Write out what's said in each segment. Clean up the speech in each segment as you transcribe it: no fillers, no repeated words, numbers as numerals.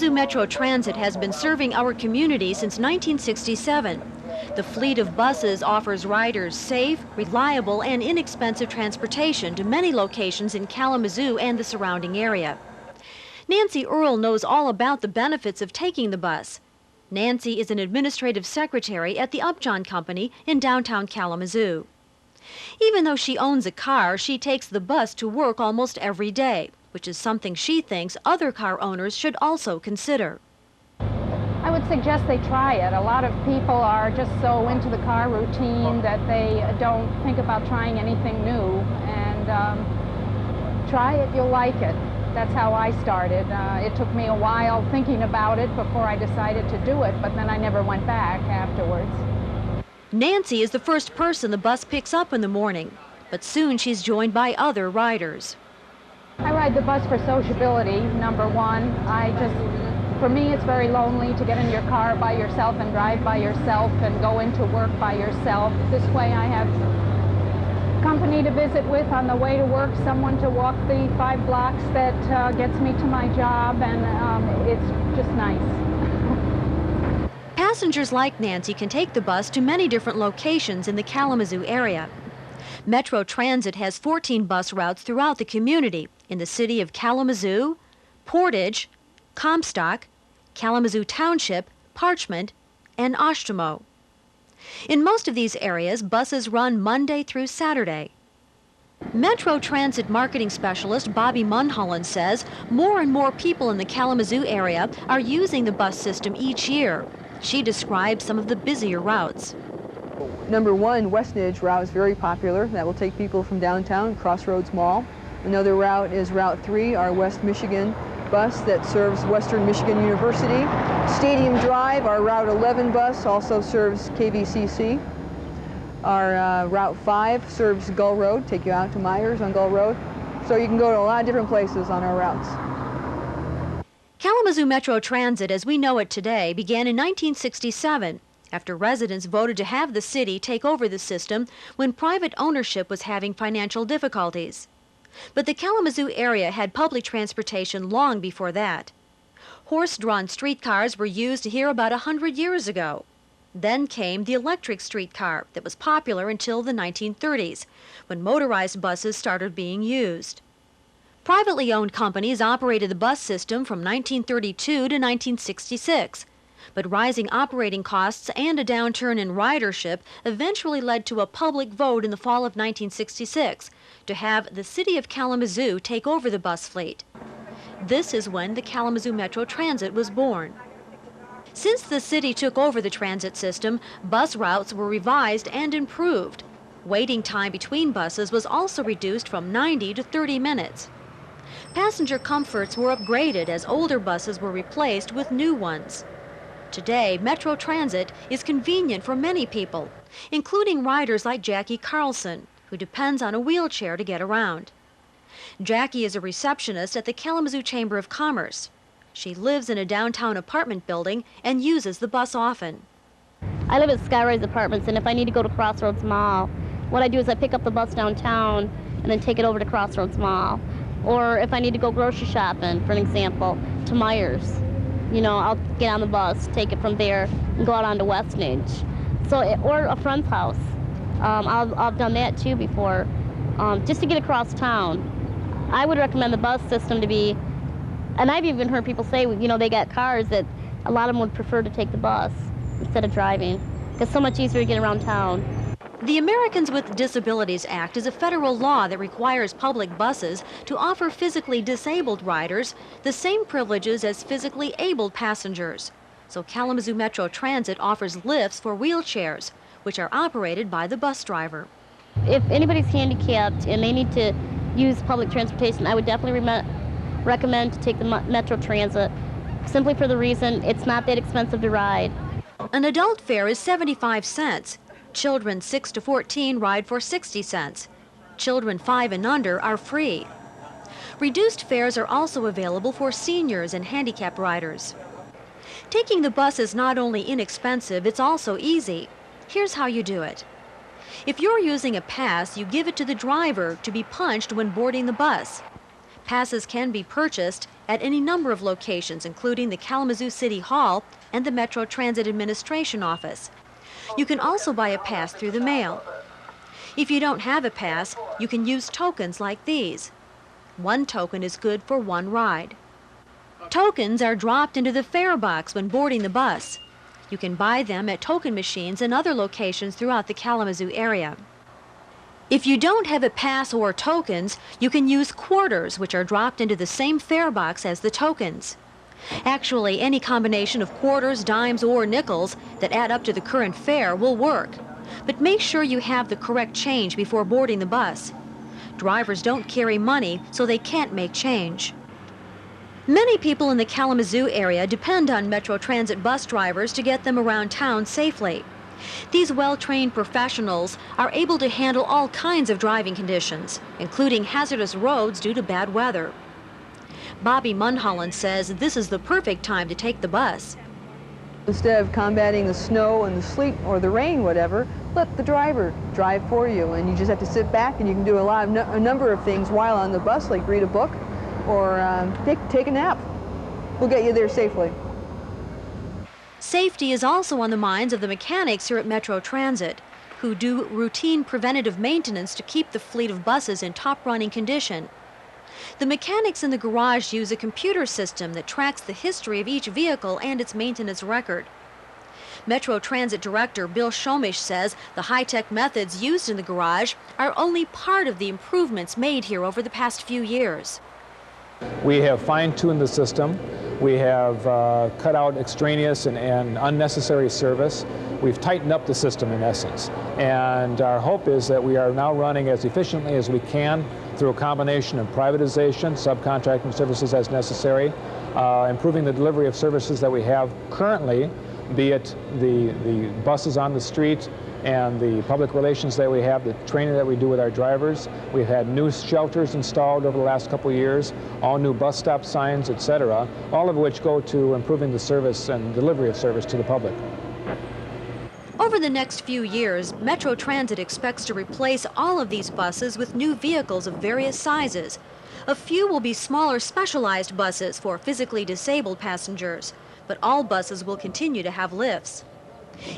Kalamazoo Metro Transit has been serving our community since 1967. The fleet of buses offers riders safe, reliable, and inexpensive transportation to many locations in Kalamazoo and the surrounding area. Nancy Earle knows all about the benefits of taking the bus. Nancy is an administrative secretary at the Upjohn Company in downtown Kalamazoo. Even though she owns a car, she takes the bus to work almost every day, which is something she thinks other car owners should also consider. I would suggest they try it. A lot of people are just so into the car routine that they don't think about trying anything new. And try it, you'll like it. That's how I started. It took me a while thinking about it before I decided to do it, but then I never went back afterwards. Nancy is the first person the bus picks up in the morning, but soon she's joined by other riders. I ride the bus for sociability, number one. For me, it's very lonely to get in your car by yourself and drive by yourself and go into work by yourself. This way I have company to visit with on the way to work, someone to walk the 5 blocks that gets me to my job, and it's just nice. Passengers like Nancy can take the bus to many different locations in the Kalamazoo area. Metro Transit has 14 bus routes throughout the community in the city of Kalamazoo, Portage, Comstock, Kalamazoo Township, Parchment, and Oshtemo. In most of these areas, buses run Monday through Saturday. Metro Transit marketing specialist Bobbi Munholland says more and more people in the Kalamazoo area are using the bus system each year. She describes some of the busier routes. Number one, Westnedge route is very popular. That will take people from downtown, Crossroads Mall. Another route is Route 3, our West Michigan bus that serves Western Michigan University. Stadium Drive, our Route 11 bus, also serves KVCC. Our Route 5 serves Gull Road, take you out to Myers on Gull Road. So you can go to a lot of different places on our routes. Kalamazoo Metro Transit, as we know it today, began in 1967 after residents voted to have the city take over the system when private ownership was having financial difficulties. But the Kalamazoo area had public transportation long before that. Horse-drawn streetcars were used here about 100 years ago. Then came the electric streetcar that was popular until the 1930s, when motorized buses started being used. Privately owned companies operated the bus system from 1932 to 1966, but rising operating costs and a downturn in ridership eventually led to a public vote in the fall of 1966 to have the city of Kalamazoo take over the bus fleet. This is when the Kalamazoo Metro Transit was born. Since the city took over the transit system, bus routes were revised and improved. Waiting time between buses was also reduced from 90 to 30 minutes. Passenger comforts were upgraded as older buses were replaced with new ones. Today, Metro Transit is convenient for many people, including riders like Jackie Carlson, who depends on a wheelchair to get around. Jackie is a receptionist at the Kalamazoo Chamber of Commerce. She lives in a downtown apartment building and uses the bus often. I live at Skyrise Apartments, and if I need to go to Crossroads Mall, what I do is I pick up the bus downtown and then take it over to Crossroads Mall. Or if I need to go grocery shopping, for an example, to Myers, you know, I'll get on the bus, take it from there, and go out onto Westnedge. Or a friend's house. I've done that too before, just to get across town. I would recommend the bus system to be, and I've even heard people say, you know, they got cars that a lot of them would prefer to take the bus instead of driving. It's so much easier to get around town. The Americans with Disabilities Act is a federal law that requires public buses to offer physically disabled riders the same privileges as physically abled passengers. So Kalamazoo Metro Transit offers lifts for wheelchairs, which are operated by the bus driver. If anybody's handicapped and they need to use public transportation, I would definitely recommend to take the Metro Transit, simply for the reason it's not that expensive to ride. An adult fare is 75 cents. Children 6 to 14 ride for 60 cents. Children 5 and under are free. Reduced fares are also available for seniors and handicapped riders. Taking the bus is not only inexpensive, it's also easy. Here's how you do it. If you're using a pass, you give it to the driver to be punched when boarding the bus. Passes can be purchased at any number of locations, including the Kalamazoo City Hall and the Metro Transit Administration Office. You can also buy a pass through the mail. If you don't have a pass, you can use tokens like these. One token is good for one ride. Tokens are dropped into the fare box when boarding the bus. You can buy them at token machines and other locations throughout the Kalamazoo area. If you don't have a pass or tokens, you can use quarters, which are dropped into the same fare box as the tokens. Actually, any combination of quarters, dimes, or nickels that add up to the current fare will work. But make sure you have the correct change before boarding the bus. Drivers don't carry money, so they can't make change. Many people in the Kalamazoo area depend on Metro Transit bus drivers to get them around town safely. These well-trained professionals are able to handle all kinds of driving conditions, including hazardous roads due to bad weather. Bobbi Munholland says this is the perfect time to take the bus. Instead of combating the snow and the sleet or the rain, whatever, let the driver drive for you, and you just have to sit back and you can do a number of things while on the bus, like read a book or take a nap. We'll get you there safely. Safety is also on the minds of the mechanics here at Metro Transit, who do routine preventative maintenance to keep the fleet of buses in top-running condition. The mechanics in the garage use a computer system that tracks the history of each vehicle and its maintenance record. Metro Transit Director Bill Shomish says the high-tech methods used in the garage are only part of the improvements made here over the past few years. We have fine-tuned the system. We have cut out extraneous and unnecessary service. We've tightened up the system in essence. And our hope is that we are now running as efficiently as we can through a combination of privatization, subcontracting services as necessary, improving the delivery of services that we have currently, be it the buses on the street and the public relations that we have, the training that we do with our drivers. We've had new shelters installed over the last couple of years, all new bus stop signs, etc., all of which go to improving the service and delivery of service to the public. Over the next few years, Metro Transit expects to replace all of these buses with new vehicles of various sizes. A few will be smaller specialized buses for physically disabled passengers, but all buses will continue to have lifts.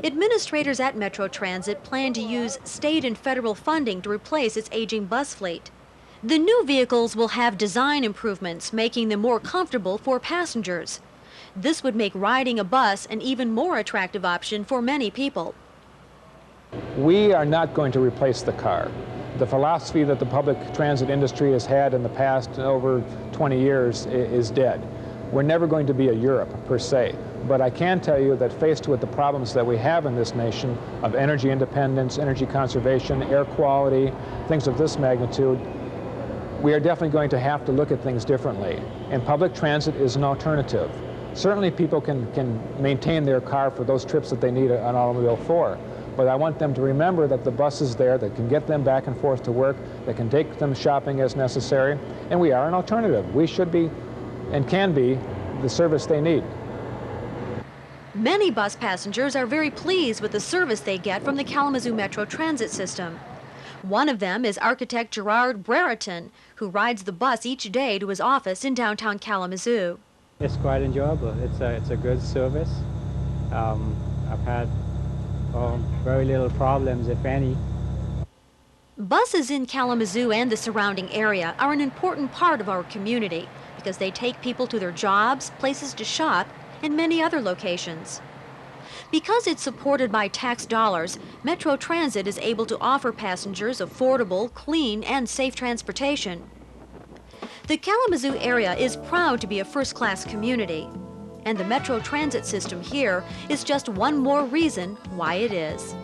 Administrators at Metro Transit plan to use state and federal funding to replace its aging bus fleet. The new vehicles will have design improvements, making them more comfortable for passengers. This would make riding a bus an even more attractive option for many people. We are not going to replace the car. The philosophy that the public transit industry has had in the past over 20 years is dead. We're never going to be a Europe, per se. But I can tell you that faced with the problems that we have in this nation of energy independence, energy conservation, air quality, things of this magnitude, we are definitely going to have to look at things differently. And public transit is an alternative. Certainly people can maintain their car for those trips that they need an automobile for. But I want them to remember that the bus is there that can get them back and forth to work, that can take them shopping as necessary, and we are an alternative. We should be and can be the service they need. Many bus passengers are very pleased with the service they get from the Kalamazoo Metro Transit system. One of them is architect Gerard Brereton, who rides the bus each day to his office in downtown Kalamazoo. It's quite enjoyable. It's a good service. I've had very little problems, if any. Buses in Kalamazoo and the surrounding area are an important part of our community because they take people to their jobs, places to shop, and many other locations. Because it's supported by tax dollars, Metro Transit is able to offer passengers affordable, clean, and safe transportation. The Kalamazoo area is proud to be a first-class community, and the Metro Transit system here is just one more reason why it is.